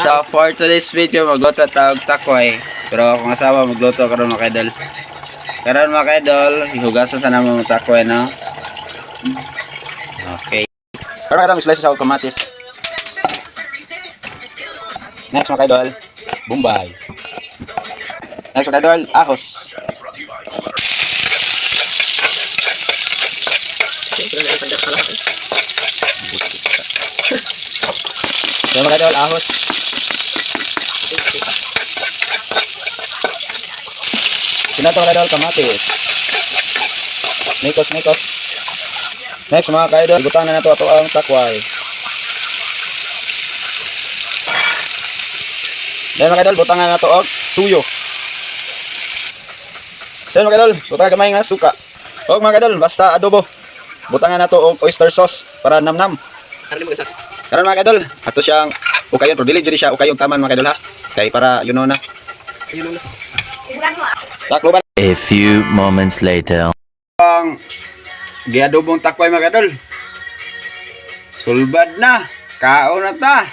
So for today's video, magluto tawag takway. Pero akong asawa magluto karon mga kaidol. Karon mga kaidol, ihugasan sa naman mga takway, no? Okay. Karon karon slice sa kamatis. Next mga kaidol, Bombay. Next mga kaidol, ahos. So mga kaidol, ahos. Sinato mga kaidol, kamatis. Mikos. Next mga kaidol, butang na nato ato ang takway. Then mga kaidol, butang na nato og tuyo. So mga kaidol, butang gamay nga suka. Og mga kaidol, basta adobo. Butang na nato og oyster sauce para namnam. Karon mga kaidol, ato siyang ukayon, pero dili jud siya ukayong taman mga kaidol ha. Kay para you know na. Taklo ba? A few moments later. Ang giadobong takway mga kaidol. Sulbad na. Kaon na ta.